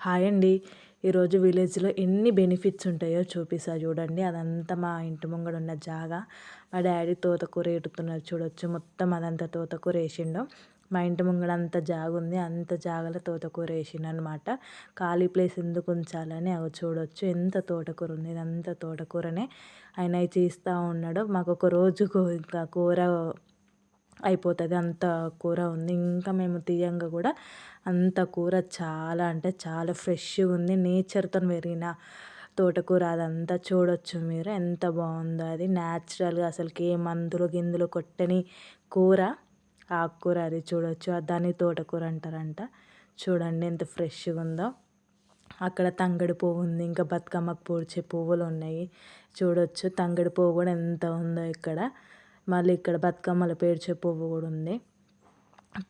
Hi అండి. ఈరోజు విలేజ్‌లో ఎన్ని బెనిఫిట్స్ ఉంటాయో చూపిస్తా చూడండి. అదంతా మా ఇంటి ముంగడ ఉన్న జాగా. మా డ్యాడీ తోటకూర ఏరుతున్నారు చూడొచ్చు. మొత్తం అదంతా తోటకూర ఏసిండు. మా ఇంటి ముంగడ అంత జాగ ఉంది. అంత జాగలో తోటకూర ఏసిండనమాట. ఖాళీ ప్లేస్ ఎందుకు ఉంచాలని చూడొచ్చు ఎంత తోటకూర ఉంది. ఇదంతా తోటకూరనే. ఆయన అయి తీస్తా ఉన్నాడు. మాకు ఒక రోజుకు ఇంకా కూర అయిపోతుంది. అంత కూర ఉంది. ఇంకా మేము తీయంగా కూడా అంత కూర చాలా అంటే చాలా ఫ్రెష్‌గా ఉంది. నేచర్‌తో పెరిగిన తోటకూర అదంతా చూడొచ్చు మీరు. ఎంత బాగుందో అది. న్యాచురల్‌గా అసలుకి ఏ మందులు గిందులు కొట్టని కూర, ఆకుకూర అది చూడొచ్చు. దాన్ని తోటకూర అంటారంట. చూడండి ఎంత ఫ్రెష్‌గా ఉందో. అక్కడ తంగడి పువ్వు ఉంది. ఇంకా బతుకమ్మకు పూడ్చే పువ్వులు ఉన్నాయి చూడొచ్చు. తంగడి పువ్వు కూడా ఎంత ఉందో ఇక్కడ. మళ్ళీ ఇక్కడ బతుకమ్మలు పేర్చే పువ్వు కూడా ఉంది.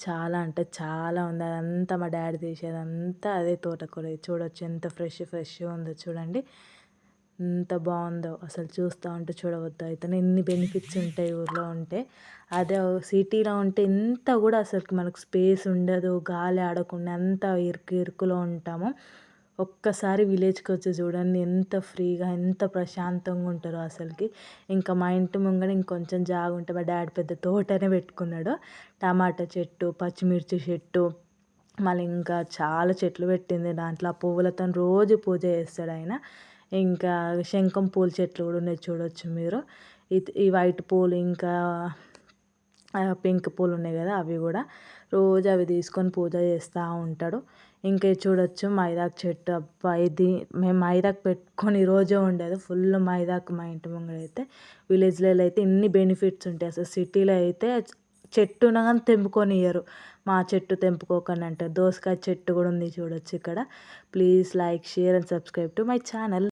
చాలా అంటే చాలా ఉంది. అదంతా మా డాడీ తీసేదంతా అదే తోటకూర. చూడొచ్చు ఎంత ఫ్రెష్‌గా ఉందో చూడండి. ఎంత బాగుందో అసలు చూస్తూ ఉంటే చూడవద్దు అయితే ఎన్ని బెనిఫిట్స్ ఉంటాయి ఊర్లో ఉంటే. అదే సిటీలో ఉంటే ఇంత కూడా అసలుకి మనకు స్పేస్ ఉండదు. గాలి ఆడకుండా అంత ఇరుకులో ఉంటాము. ఒక్కసారి విలేజ్‌కి వచ్చి చూడండి ఎంత ఫ్రీగా ఎంత ప్రశాంతంగా ఉంటారో అసలుకి. ఇంకా మా ఇంటి ముంగడ ఇంకొంచెం జాగ ఉంటే మా డాడీ పెద్ద తోటనే పెట్టుకున్నాడు. టమాటా చెట్టు, పచ్చిమిర్చి చెట్టు, మళ్ళీ ఇంకా చాలా చెట్లు పెట్టింది దాంట్లో. ఆ పువ్వులతోని రోజు పూజ చేస్తాడు ఆయన. ఇంకా శంఖం పూల చెట్లు కూడా ఉన్నాయి చూడొచ్చు మీరు. ఈ వైట్ పూలు ఇంకా పింక్ పూలు ఉన్నాయి కదా అవి కూడా రోజు అవి తీసుకొని పూజ చేస్తూ ఉంటాడు. ఇంకా చూడొచ్చు మైదాకు చెట్టు. అబ్బా ఇది మేము మైదాకు పెట్టుకొని రోజే ఉండేది. ఫుల్ మైదాకు మా ఇంటి ముంగడ అయితే. విలేజ్లలో అయితే ఇన్ని బెనిఫిట్స్ ఉంటాయి. అసలు సిటీలో అయితే చెట్టు ఉన్నా కానీ తెంపుకొనియ్యరు. మా చెట్టు తెంపుకోకండి అంటారు. దోసకాయ చెట్టు కూడా ఉంది చూడొచ్చు ఇక్కడ. Please like, share and subscribe to my channel.